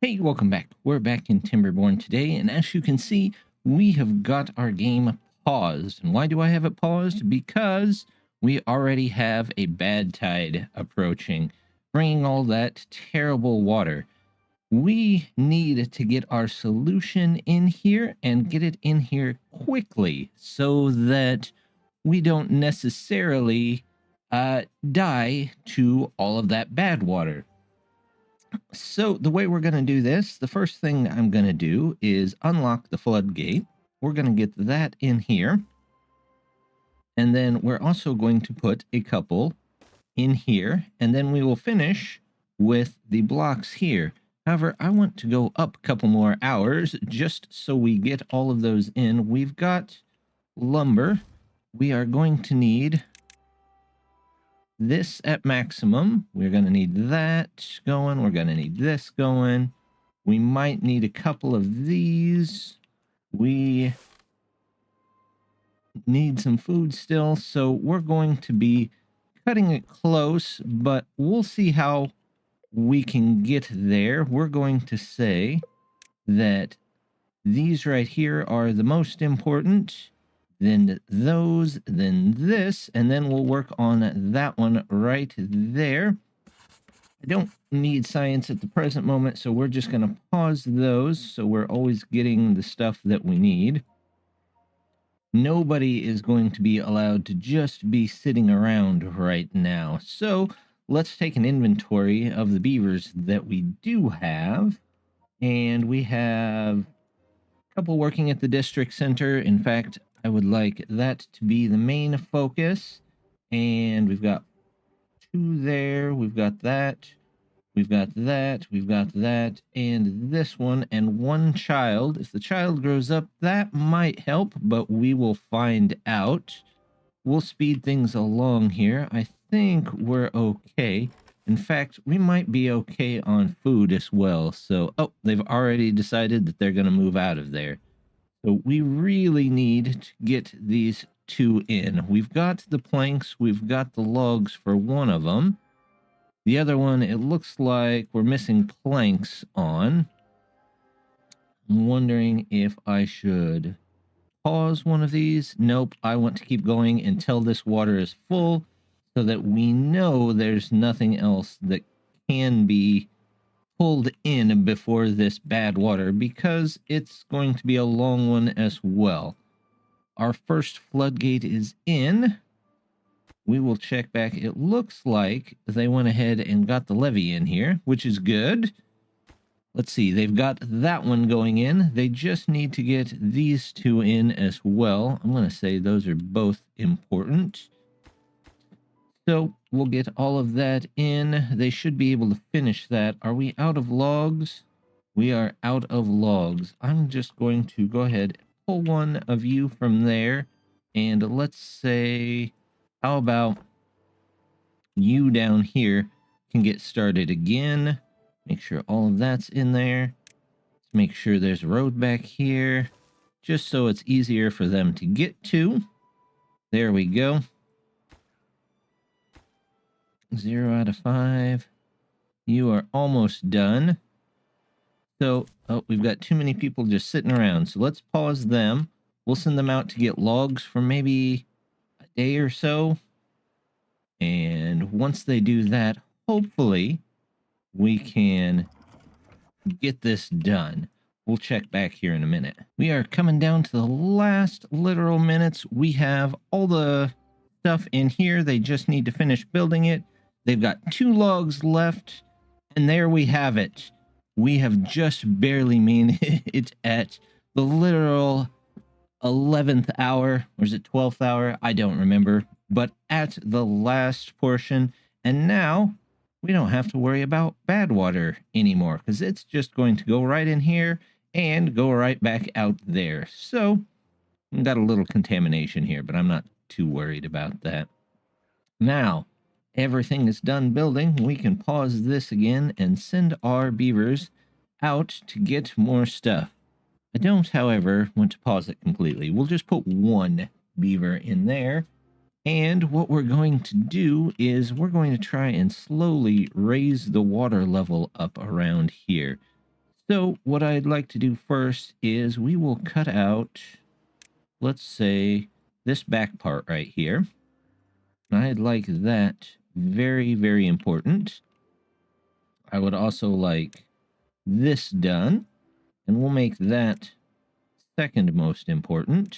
Hey, welcome back. We're back in Timberborn today, and as you can see, we have got our game paused. And why do I have it paused? Because we already have a bad tide approaching, bringing all that terrible water. We need to get our solution in here and get it in here quickly so that we don't necessarily die to all of that bad water. So the way we're going to do this, the first thing I'm going to do is unlock the floodgate. We're going to get that in here. And then we're also going to put a couple in here. And then we will finish with the blocks here. However, I want to go up a couple more hours just so we get all of those in. We've got lumber. We are going to need this at maximum. We're going to need that going. We're going to need this going. We might need a couple of these. We need some food still, so we're going to be cutting it close, but we'll see how we can get there. We're going to say that these right here are the most important, then those, then this, and then we'll work on that one right there. I don't need science at the present moment, so we're just going to pause those so we're always getting the stuff that we need. Nobody is going to be allowed to just be sitting around right now. So let's take an inventory of the beavers that we do have. And we have a couple working at the district center. In fact, I would like that to be the main focus. And we've got two there. We've got that. We've got that, we've got that, and this one, and one child. If the child grows up, that might help, but we will find out. We'll speed things along here. I think we're okay. In fact, we might be okay on food as well. So, oh, they've already decided that they're going to move out of there. So we really need to get these two in. We've got the planks, we've got the logs for one of them. The other one, it looks like we're missing planks on. I'm wondering if I should pause one of these. Nope, I want to keep going until this water is full so that we know there's nothing else that can be pulled in before this bad water, because it's going to be a long one as well. Our first floodgate is in. We will check back. It looks like they went ahead and got the levee in here, which is good. Let's see. They've got that one going in. They just need to get these two in as well. I'm going to say those are both important. So we'll get all of that in. They should be able to finish that. Are we out of logs? We are out of logs. I'm just going to go ahead and pull one of you from there. And let's say, how about you down here can get started again. Make sure all of that's in there. Let's make sure there's a road back here, just so it's easier for them to get to. There we go. 0 out of 5. You are almost done. So, oh, we've got too many people just sitting around. So let's pause them. We'll send them out to get logs for maybe a day or so. And once they do that, hopefully we can get this done. We'll check back here in a minute. We are coming down to the last literal minutes. We have all the stuff in here. They just need to finish building it. They've got 2 logs left, and there we have it. We have just barely made it at the literal 11th hour, or is it 12th hour? I don't remember, but at the last portion. And now we don't have to worry about bad water anymore, because it's just going to go right in here and go right back out there. So we've got a little contamination here, but I'm not too worried about that. Now everything is done building, we can pause this again and send our beavers out to get more stuff. I don't, however, want to pause it completely. We'll just put 1 beaver in there. And what we're going to do is we're going to try and slowly raise the water level up around here. So what I'd like to do first is we will cut out, let's say, this back part right here. I'd like that very, very important. I would also like this done, and we'll make that second most important.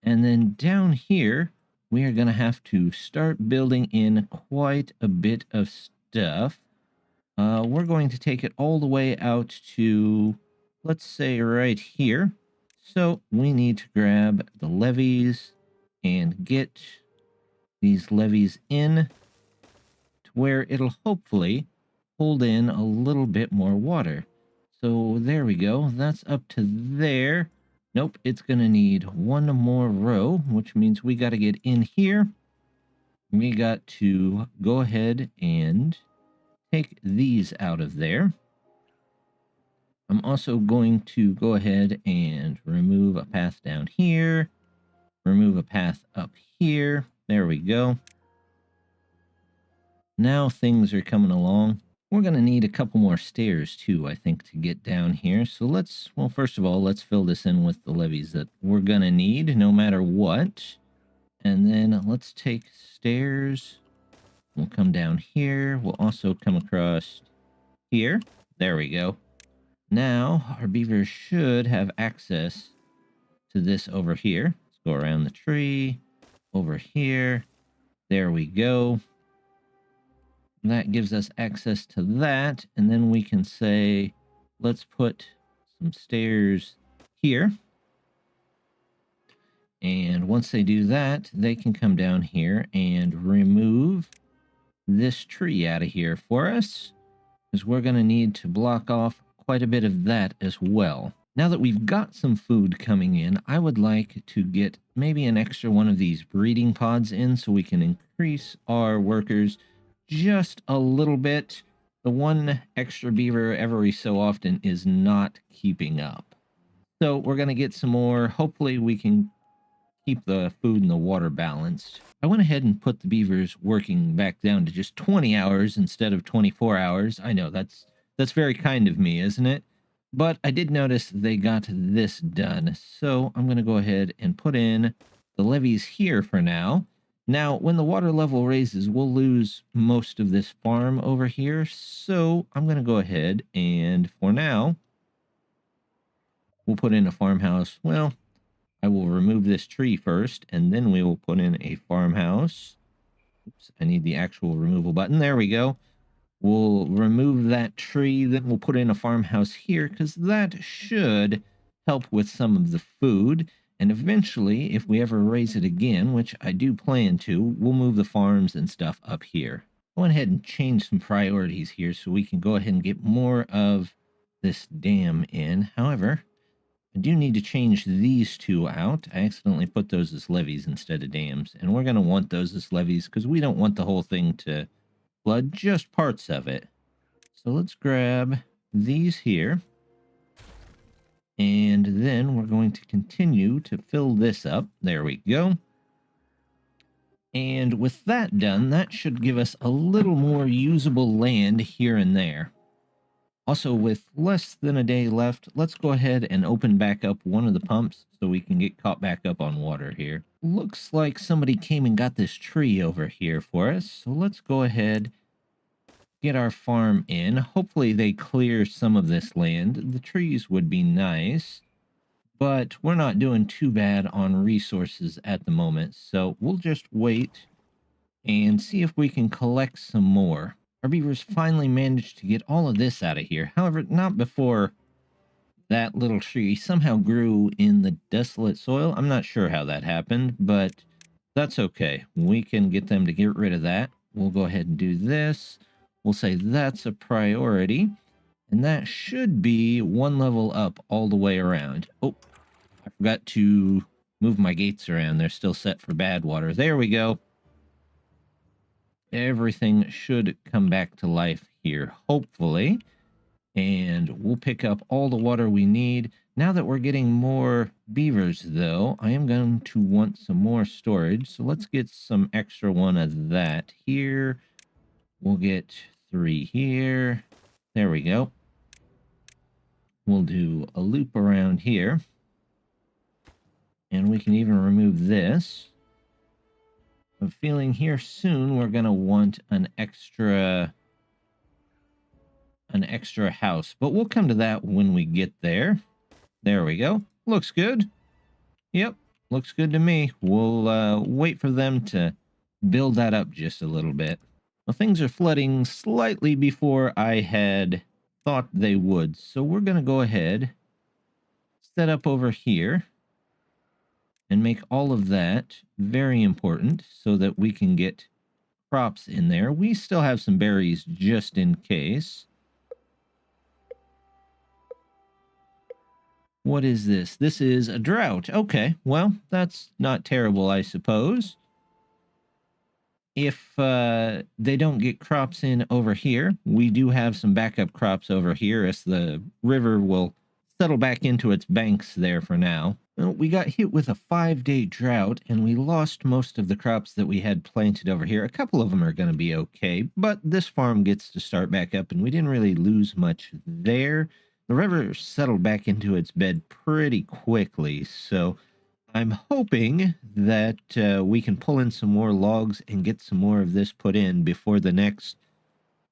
And then down here, we are going to have to start building in quite a bit of stuff. We're going to take it all the way out to, let's say, right here. So we need to grab the levees and get these levees in to where it'll hopefully hold in a little bit more water. So there we go. That's up to there. Nope, it's going to need one more row, which means we got to get in here. We got to go ahead and take these out of there. I'm also going to go ahead and remove a path down here, remove a path up here. There we go. Now things are coming along. We're going to need a couple more stairs too, I think, to get down here. So let's, well, first of all, let's fill this in with the levees that we're going to need no matter what. And then let's take stairs. We'll come down here. We'll also come across here. There we go. Now our beavers should have access to this over here. Let's go around the tree. Over here. There we go. That gives us access to that, and then we can say, let's put some stairs here. And once they do that, they can come down here and remove this tree out of here for us, because we're going to need to block off quite a bit of that as well. Now that we've got some food coming in, I would like to get maybe an extra one of these breeding pods in so we can increase our workers just a little bit. The one extra beaver every so often is not keeping up. So we're going to get some more. Hopefully we can keep the food and the water balanced. I went ahead and put the beavers working back down to just 20 hours instead of 24 hours. I know that's very kind of me, isn't it? But I did notice they got this done. So I'm going to go ahead and put in the levees here for now. Now, when the water level raises, we'll lose most of this farm over here. So I'm going to go ahead and for now, we'll put in a farmhouse. Well, I will remove this tree first, and then we will put in a farmhouse. Oops, I need the actual removal button. There we go. We'll remove that tree, then we'll put in a farmhouse here, because that should help with some of the food. And eventually, if we ever raise it again, which I do plan to, we'll move the farms and stuff up here. I went ahead and changed some priorities here so we can go ahead and get more of this dam in. However, I do need to change these two out. I accidentally put those as levees instead of dams, and we're going to want those as levees because we don't want the whole thing to flood, just parts of it. So let's grab these here. And then we're going to continue to fill this up. There we go. And with that done, that should give us a little more usable land here and there. Also, with less than a day left, let's go ahead and open back up one of the pumps so we can get caught back up on water here. Looks like somebody came and got this tree over here for us. So let's go ahead, get our farm in. Hopefully they clear some of this land. The trees would be nice, but we're not doing too bad on resources at the moment. So we'll just wait and see if we can collect some more. Our beavers finally managed to get all of this out of here. However, not before that little tree somehow grew in the desolate soil. I'm not sure how that happened, but that's okay. We can get them to get rid of that. We'll go ahead and do this. We'll say that's a priority, and that should be one level up all the way around. Oh, I forgot to move my gates around. They're still set for bad water. There we go. Everything should come back to life here, hopefully. And we'll pick up all the water we need. Now that we're getting more beavers, though, I am going to want some more storage. So let's get some extra one of that here. We'll get 3 here. There we go. We'll do a loop around here. And we can even remove this. I'm feeling here soon we're going to want an extra house. But we'll come to that when we get there. There we go. Looks good. Yep, looks good to me. We'll wait for them to build that up just a little bit. Well, things are flooding slightly before I had thought they would. So we're going to go ahead, set up over here, and make all of that very important so that we can get crops in there. We still have some berries just in case. What is this? This is a drought. Okay, well, that's not terrible, I suppose. If they don't get crops in over here, we do have some backup crops over here as the river will settle back into its banks there for now. Well, we got hit with a 5-day drought, and we lost most of the crops that we had planted over here. A couple of them are going to be okay, but this farm gets to start back up, and we didn't really lose much there. The river settled back into its bed pretty quickly, so I'm hoping that we can pull in some more logs and get some more of this put in before the next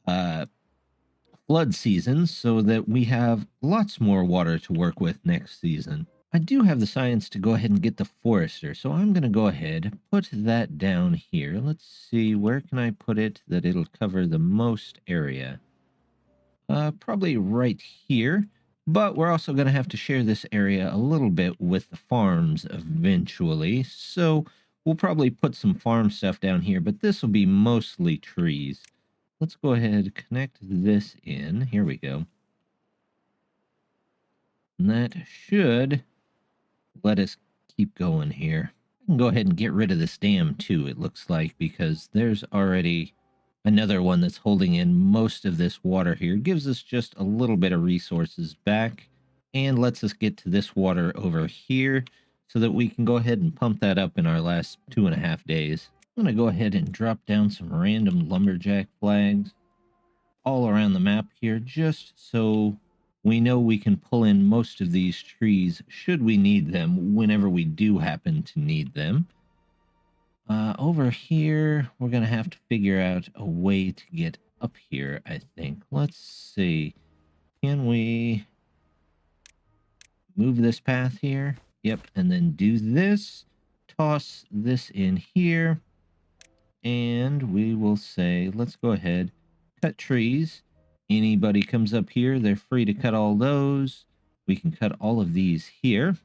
flood season so that we have lots more water to work with next season. I do have the science to go ahead and get the forester, so I'm going to go ahead, put that down here. Let's see, where can I put it that it'll cover the most area? Probably right here, but we're also going to have to share this area a little bit with the farms eventually, so we'll probably put some farm stuff down here, but this will be mostly trees. Let's go ahead, connect this in. Here we go. And that should let us keep going here. I can go ahead and get rid of this dam too, it looks like, because there's already another one that's holding in most of this water here. Gives us just a little bit of resources back and lets us get to this water over here so that we can go ahead and pump that up in our last 2.5 days. I'm going to go ahead and drop down some random lumberjack flags all around the map here just so we know we can pull in most of these trees should we need them whenever we do happen to need them. Over here, we're going to have to figure out a way to get up here, I think. Let's see. Can we move this path here? Yep, and then do this. Toss this in here. And we will say, let's go ahead, cut trees. Anybody comes up here, they're free to cut all those. We can cut all of these here.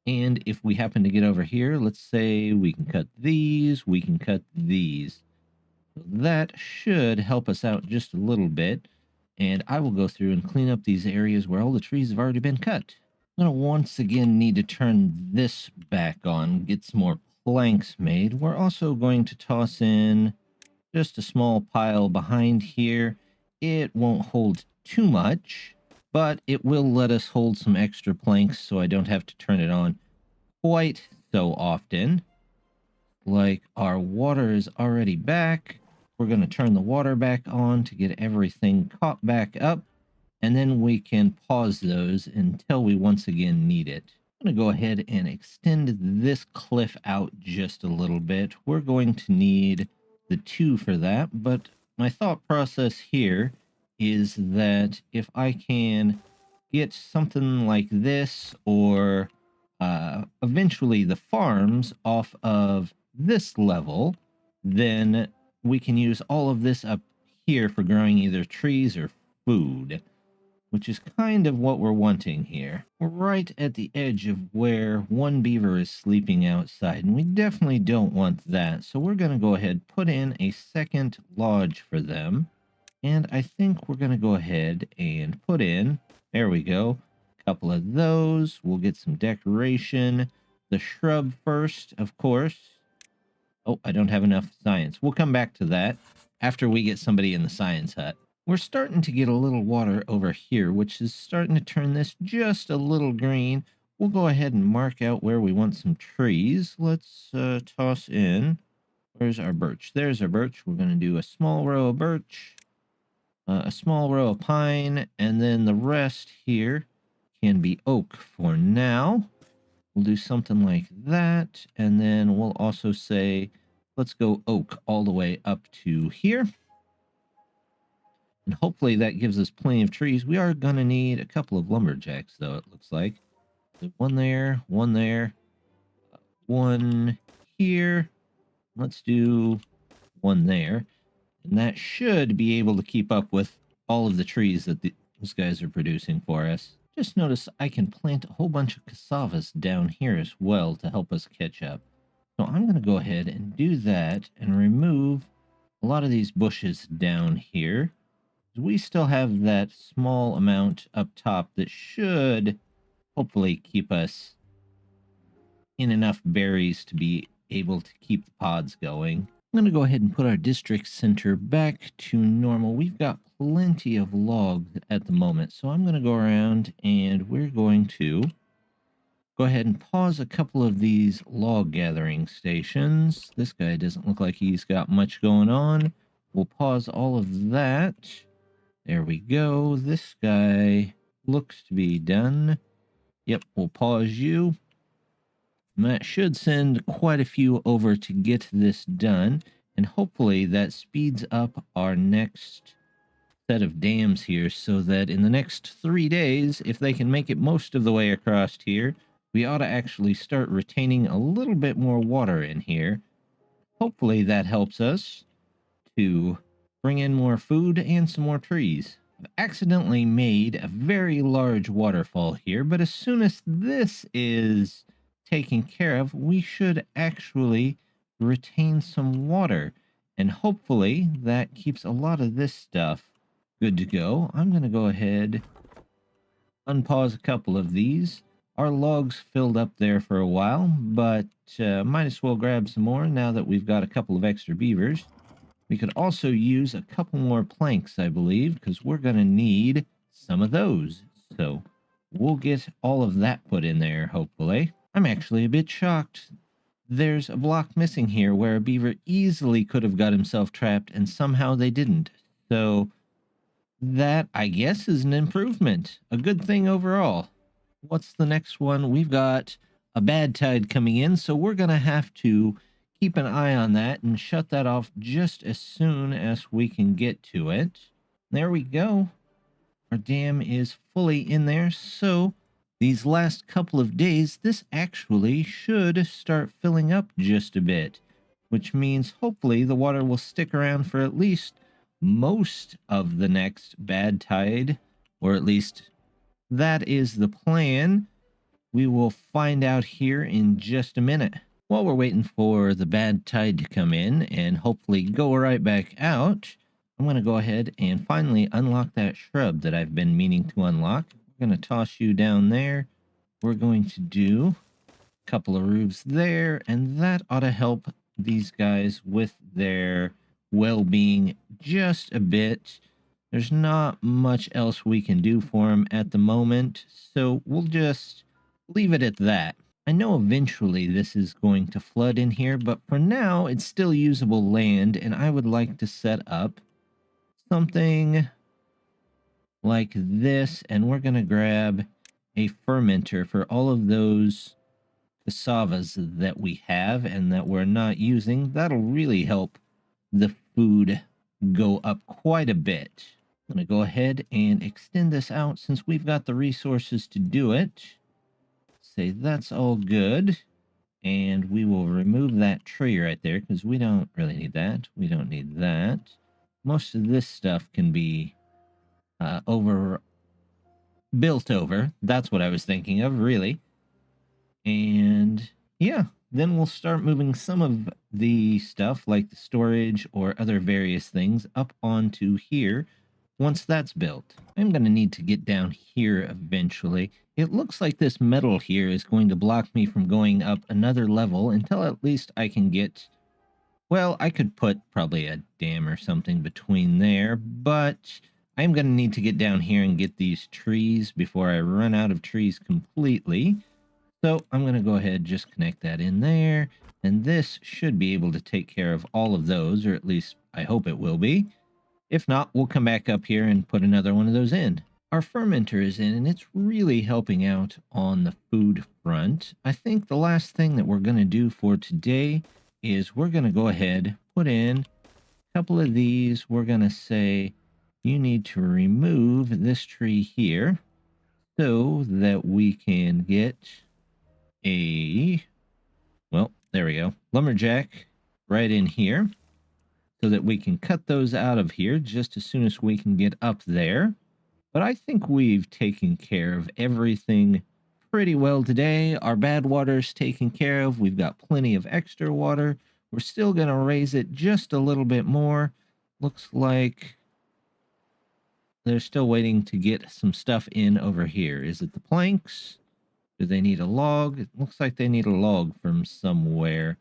And if we happen to get over here, let's say we can cut these, we can cut these. That should help us out just a little bit. And I will go through and clean up these areas where all the trees have already been cut. I'm going to once again need to turn this back on, get some more planks made. We're also going to toss in just a small pile behind here. It won't hold too much, but it will let us hold some extra planks so I don't have to turn it on quite so often. Like our water is already back. We're going to turn the water back on to get everything caught back up, and then we can pause those until we once again need it. I'm going to go ahead and extend this cliff out just a little bit. We're going to need the 2 for that, but my thought process here is that if I can get something like this or eventually the farms off of this level, then we can use all of this up here for growing either trees or food, which is kind of what we're wanting here. We're right at the edge of where one beaver is sleeping outside, and we definitely don't want that, so we're going to go ahead put in a second lodge for them. And I think we're going to go ahead and put in, there we go, a couple of those. We'll get some decoration. The shrub first, of course. Oh, I don't have enough science. We'll come back to that after we get somebody in the science hut. We're starting to get a little water over here, which is starting to turn this just a little green. We'll go ahead and mark out where we want some trees. Let's toss in. Where's our birch? There's our birch. We're going to do a small row of birch. a small row of pine, and then the rest here can be oak for now. We'll do something like that, and then we'll also say, let's go oak all the way up to here. And hopefully that gives us plenty of trees. We are going to need a couple of lumberjacks, though, it looks like. One there, one here. Let's do one there. And that should be able to keep up with all of the trees that these guys are producing for us. Just notice I can plant a whole bunch of cassavas down here as well to help us catch up. So I'm going to go ahead and do that and remove a lot of these bushes down here. We still have that small amount up top that should hopefully keep us in enough berries to be able to keep the pods going. I'm going to go ahead and put our district center back to normal. We've got plenty of logs at the moment, so I'm going to go around and we're going to go ahead and pause a couple of these log gathering stations. This guy doesn't look like he's got much going on. We'll pause all of that. There we go. This guy looks to be done. Yep, we'll pause you. And that should send quite a few over to get this done. And hopefully that speeds up our next set of dams here so that in the next 3 days, if they can make it most of the way across here, we ought to actually start retaining a little bit more water in here. Hopefully that helps us to bring in more food and some more trees. I've accidentally made a very large waterfall here, but as soon as this is taken care of, we should actually retain some water. And hopefully that keeps a lot of this stuff good to go. I'm going to go ahead, unpause a couple of these. Our logs filled up there for a while, but might as well grab some more now that we've got a couple of extra beavers. We could also use a couple more planks, I believe, because we're going to need some of those. So we'll get all of that put in there, hopefully. I'm actually a bit shocked. There's a block missing here where a beaver easily could have got himself trapped, and somehow they didn't. So that, I guess, is an improvement. A good thing overall. What's the next one? We've got a bad tide coming in, so we're going to have to keep an eye on that and shut that off just as soon as we can get to it. There we go. Our dam is fully in there, so these last couple of days, this actually should start filling up just a bit, which means hopefully the water will stick around for at least most of the next bad tide, or at least that is the plan. We will find out here in just a minute. While we're waiting for the bad tide to come in and hopefully go right back out, I'm going to go ahead and finally unlock that shrub that I've been meaning to unlock. We're going to toss you down there. We're going to do a couple of roofs there, and that ought to help these guys with their well-being just a bit. There's not much else we can do for them at the moment, so we'll just leave it at that. I know eventually this is going to flood in here, but for now it's still usable land, and I would like to set up something like this, and we're going to grab a fermenter for all of those cassavas that we have and that we're not using. That'll really help the food go up quite a bit. I'm going to go ahead and extend this out since we've got the resources to do it. Say that's all good, and we will remove that tree right there because we don't really need that. We don't need that. Most of this stuff can be built over. That's what I was thinking of, really. And yeah, then we'll start moving some of the stuff like the storage or other various things up onto here. Once that's built, I'm going to need to get down here eventually. It looks like this metal here is going to block me from going up another level until at least I can get... Well, I could put probably a dam or something between there, but I'm going to need to get down here and get these trees before I run out of trees completely. So I'm going to go ahead and just connect that in there, and this should be able to take care of all of those, or at least I hope it will be. If not, we'll come back up here and put another one of those in. Our fermenter is in, and it's really helping out on the food front. I think the last thing that we're going to do for today is we're going to go ahead, put in a couple of these. We're going to say, you need to remove this tree here so that we can get a, well, there we go, lumberjack right in here so that we can cut those out of here just as soon as we can get up there. But I think we've taken care of everything pretty well today. Our bad water's taken care of. We've got plenty of extra water. We're still going to raise it just a little bit more. Looks like they're still waiting to get some stuff in over here. Is it the planks? Do they need a log? It looks like they need a log from somewhere.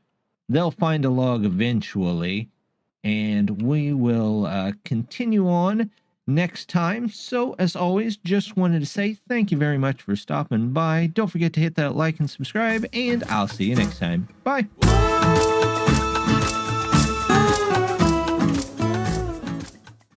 They'll find a log eventually, and we will continue on next time. So, as always, just wanted to say thank you very much for stopping by. Don't forget to hit that like and subscribe, and I'll see you next time. Bye!